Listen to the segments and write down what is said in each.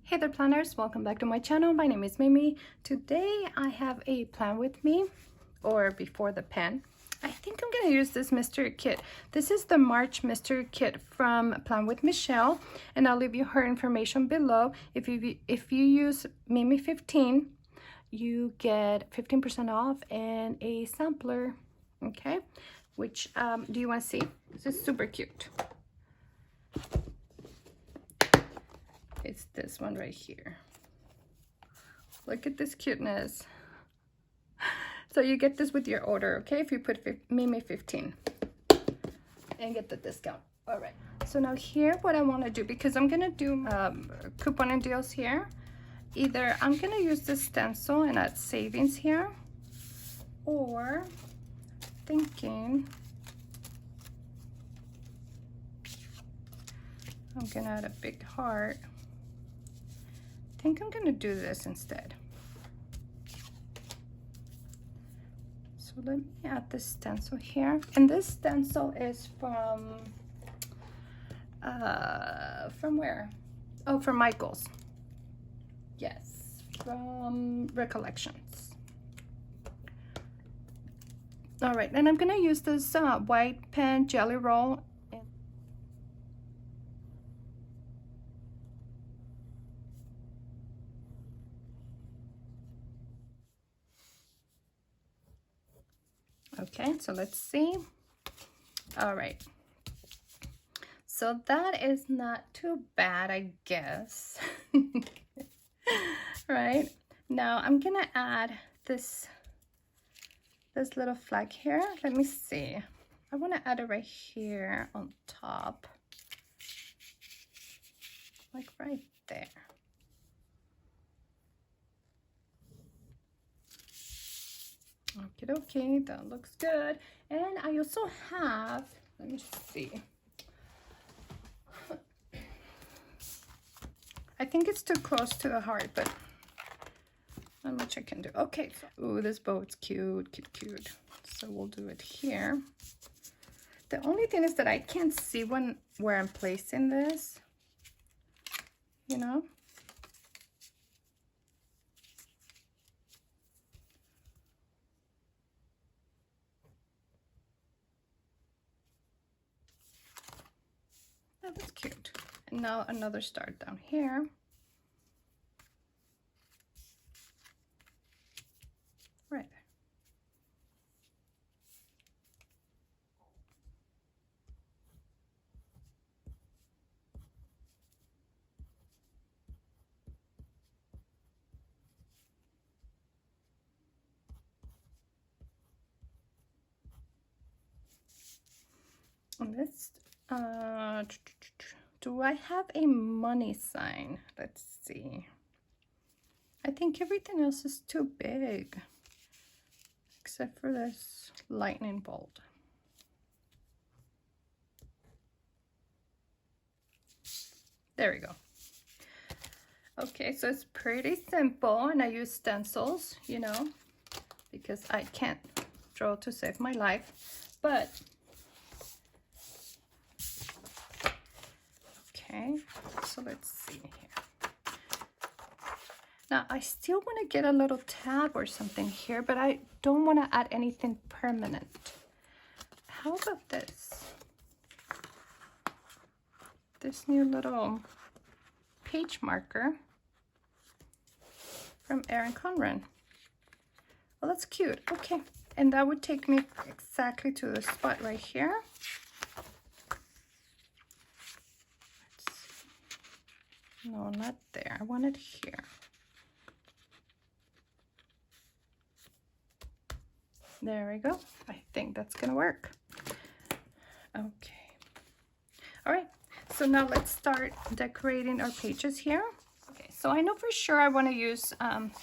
Hey there planners, welcome back to my channel. My name is Mimi. Today I have a plan with me, or before the pen. I think I'm gonna use this mystery kit. This is the March mystery kit from Plan with Michelle, and I'll leave you her information below. If you use Mimi15, you get 15% off and a sampler. Okay, which do you want to see? This is super cute. It's this one right here. Look at this cuteness. So you get this with your order, okay? If you put Mimi15 and get the discount. All right. So now here, what I want to do, because I'm gonna do coupon and deals here. Either I'm gonna use this stencil and add savings here, or thinking I'm gonna add a big heart. I think I'm gonna do this instead. So let me add this stencil here, and this stencil is from where? Oh, from Michaels. Yes, from Recollections. All right, and I'm gonna use this white pen Jelly Roll. Okay, so let's see. All right. So that is not too bad, I guess. Right? Now I'm gonna add this little flag here. Let me see. I want to add it right here on top. Like right there. Okay, that looks good. And I also have, let me just see. I think it's too close to the heart, but how much I can do. Okay, ooh, this boat's cute. So we'll do it here. The only thing is that I can't see where I'm placing this, you know. Oh, that's cute. And now another star down here. Right there. And this, do I have a money sign? Let's see. I think everything else is too big, except for this lightning bolt. There we go. Okay, so it's pretty simple, and I use stencils, you know, because I can't draw to save my life. But okay, so let's see here. Now I still want to get a little tab or something here, but I don't want to add anything permanent. How about this? This new little page marker from Erin Conran. Well, that's cute. Okay, and that would take me exactly to the spot right here. No, not there. I want it here. There we go. I think that's gonna work. Okay. All right. So now let's start decorating our pages here. Okay, so I know for sure I want to use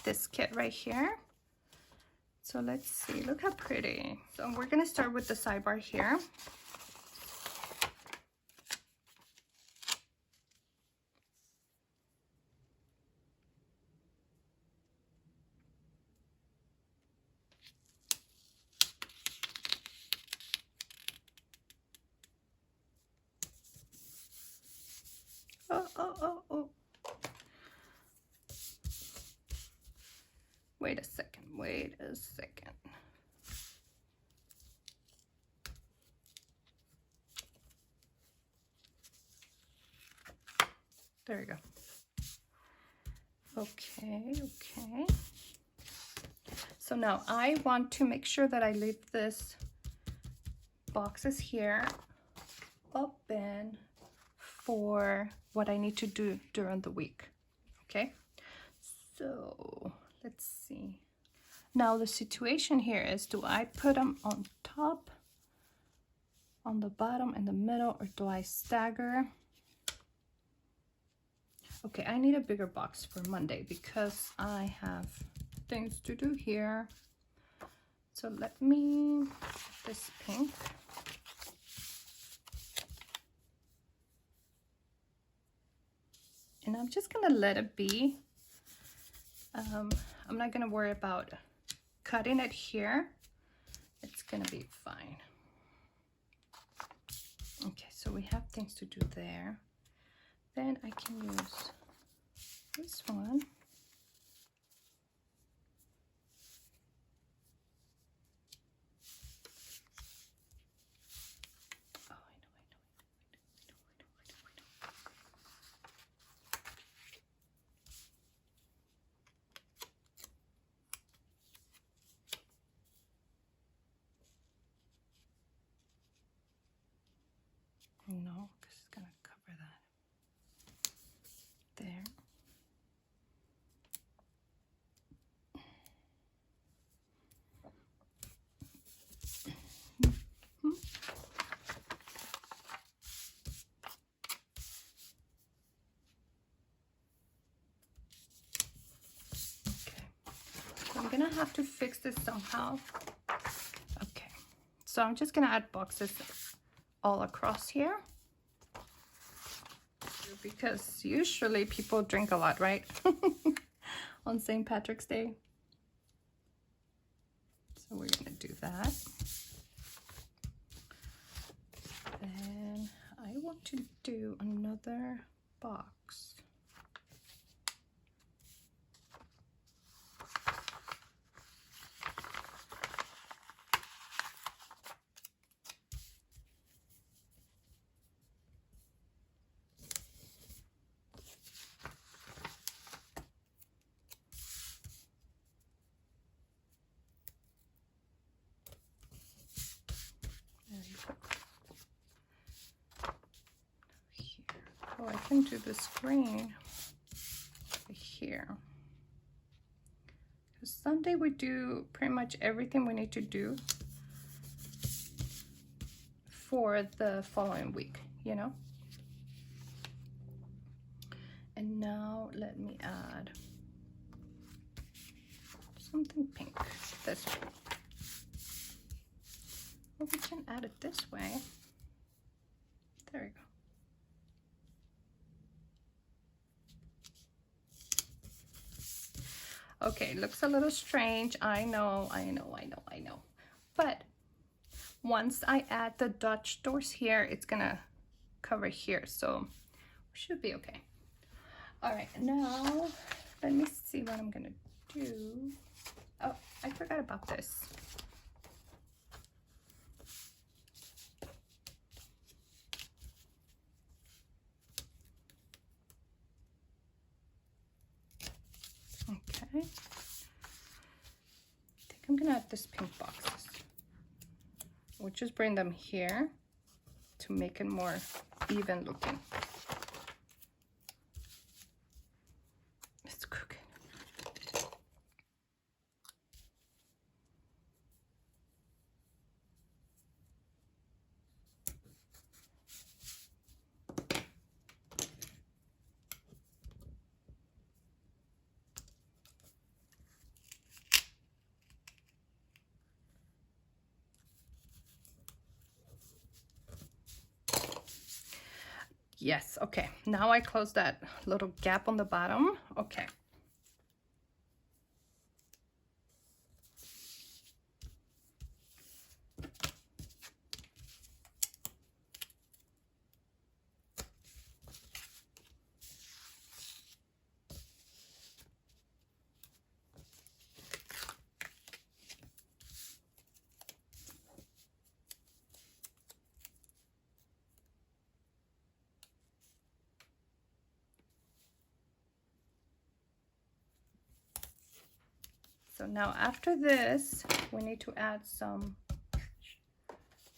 this kit right here. So let's see, look how pretty. So we're going to start with the sidebar here. Oh. Wait a second, wait a second. There we go. Okay, okay. So now I want to make sure that I leave this boxes here open for what I need to do during the week. Okay, so let's see. Now the situation here is, do I put them on top, on the bottom, in the middle, or do I stagger? Okay, I need a bigger box for Monday because I have things to do here. So let me put this pink. And I'm just gonna let it be. I'm not gonna worry about cutting it here. It's gonna be fine. Okay, so we have things to do there. Then I can use this one. Oh, I know. No, because it's gonna cover that. There. I'm gonna have to fix this somehow. Okay, so I'm just gonna add boxes all across here because usually people drink a lot, right? On St. Patrick's Day. So we're gonna do that. Then I want to do another box. Oh, I can do the screen here. Because Sunday we do pretty much everything we need to do for the following week, you know? And now let me add something pink this way. Well, we can add it this way. There we go. Okay, looks a little strange. I know. But once I add the Dutch doors here, it's gonna cover here, so we should be okay. All right, now let me see what I'm gonna do. Oh, I forgot about this. Okay. I think I'm gonna add this pink boxes. We'll just bring them here to make it more even looking. It's crooked. Yes, okay. Now I close that little gap on the bottom. Okay. So now after this, we need to add some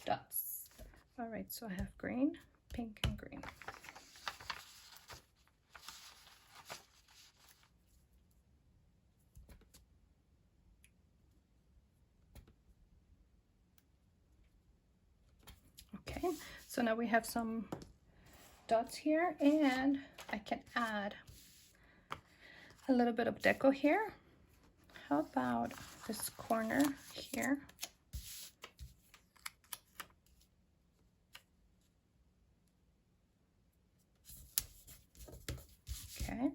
dots. All right, so I have green, pink, and green. Okay, so now we have some dots here, and I can add a little bit of deco here. How about this corner here? Okay,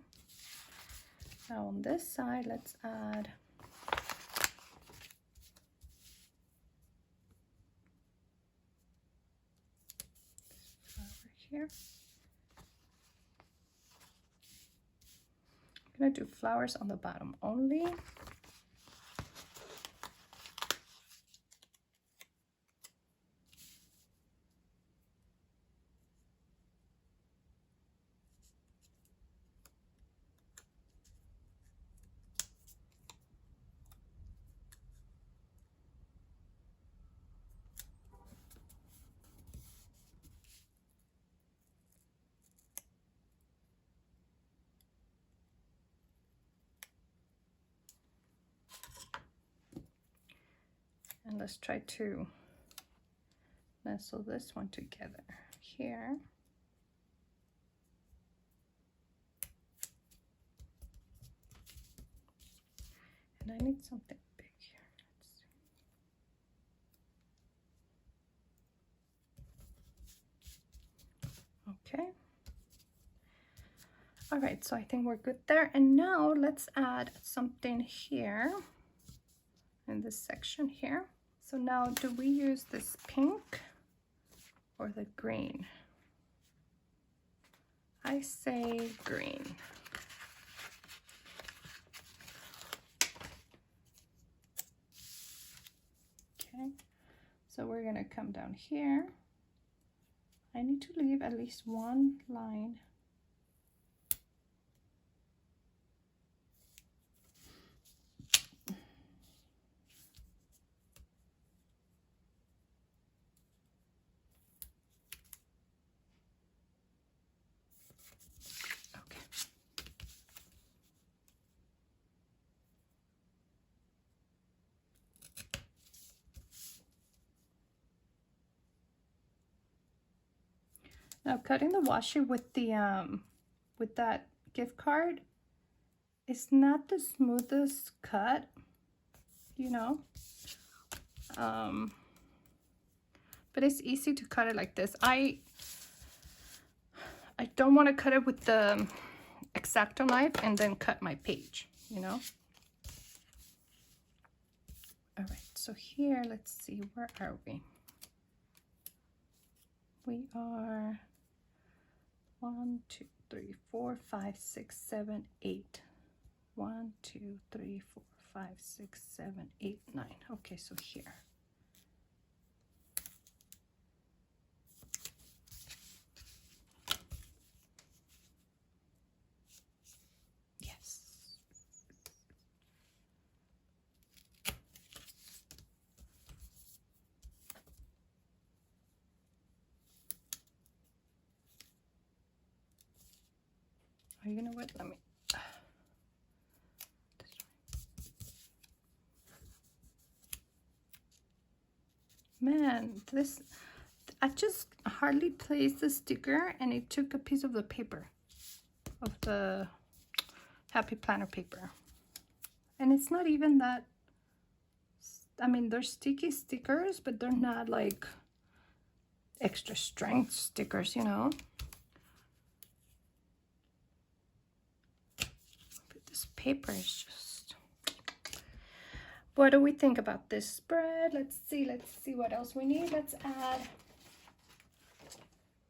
now on this side, let's add this flower here. I'm gonna do flowers on the bottom only. And let's try to nestle this one together here. And I need something big here. Let's see. Okay. All right, so I think we're good there. And now let's add something here in this section here. So now, do we use this pink or the green? I say green. Okay, so we're gonna come down here. I need to leave at least one line. Now cutting the washi with the with that gift card is not the smoothest cut, you know, but it's easy to cut it like this. I don't want to cut it with the X-Acto knife and then cut my page, you know. All right, so here, let's see, where are we? We are 1, 2, 3, 4, 5, 6, 7, 8. 1, 2, 3, 4, 5, 6, 7, 8, 9. Okay, so here. Yes. Are you gonna wait? Let me. Man, this, I just hardly placed the sticker and it took a piece of the paper, of the Happy Planner paper. And it's not even that, I mean, they're sticky stickers, but they're not like extra strength stickers, you know. But this paper is just, what do we think about this spread? Let's see what else we need. Let's add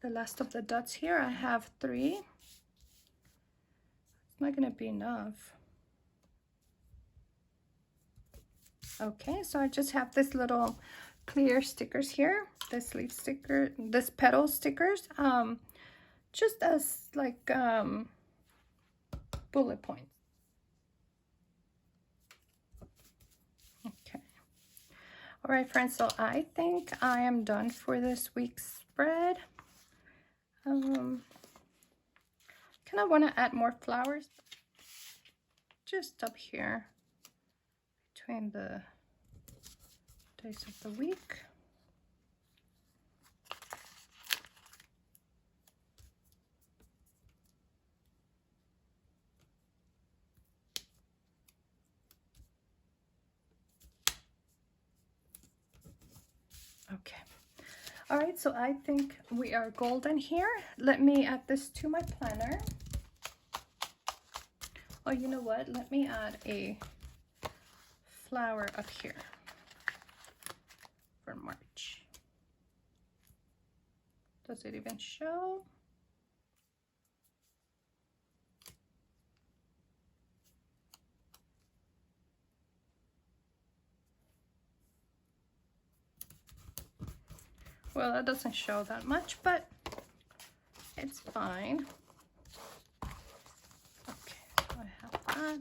the last of the dots here. I have 3. It's not gonna be enough. Okay, so I just have this little clear stickers here, this leaf sticker, this petal stickers, just as like bullet points. All right, friends, so I think I am done for this week's spread. Kind of want to add more flowers just up here between the days of the week. Okay. All right, so I think we are golden here. Let me add this to my planner. Oh, you know what? Let me add a flower up here for March. Does it even show? Well, that doesn't show that much, but it's fine. Okay, so I have that.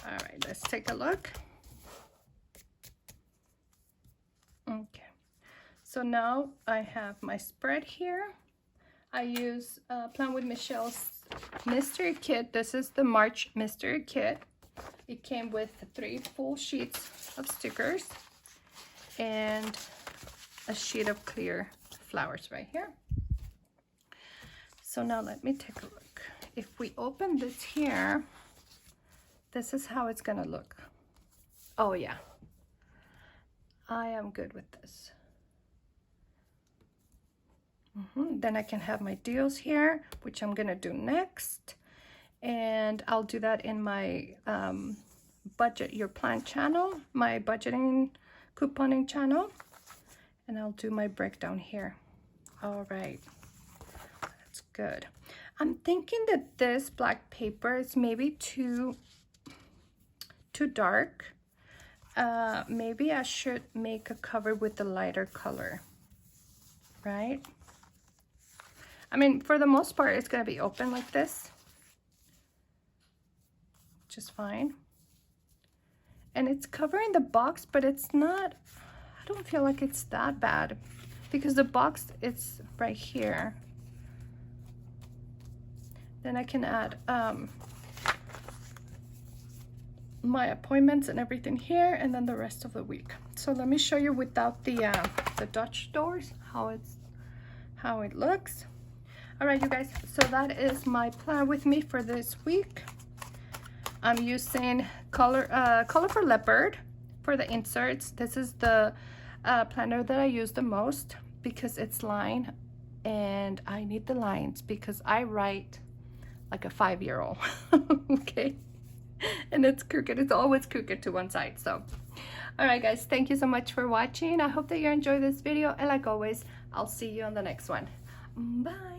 All right, let's take a look. Okay, so now I have my spread here. I use Plan with Michelle's mystery kit. This is the March mystery kit. It came with 3 full sheets of stickers and a sheet of clear flowers right here. So now let me take a look. If we open this here, this is how it's gonna look. Oh yeah, I am good with this. Then I can have my deals here, which I'm gonna do next, and I'll do that in my budget your plan channel, my budgeting couponing channel, and I'll do my breakdown here. All right, that's good. I'm thinking that this black paper is maybe too dark. Maybe I should make a cover with the lighter color, right? I mean, for the most part, it's gonna be open like this, which is fine. And it's covering the box, but it's not, I don't feel like it's that bad because the box, it's right here. Then I can add my appointments and everything here, and then the rest of the week. So let me show you without the Dutch doors how it looks. All right, you guys, so that is my plan with me for this week. I'm using Colorful Leopard for the inserts. This is the planner that I use the most because it's lined, and I need the lines because I write like a 5-year-old. Okay, and it's crooked. It's always crooked to one side. So all right, guys, thank you so much for watching. I hope that you enjoyed this video, and like always, I'll see you on the next one. Bye.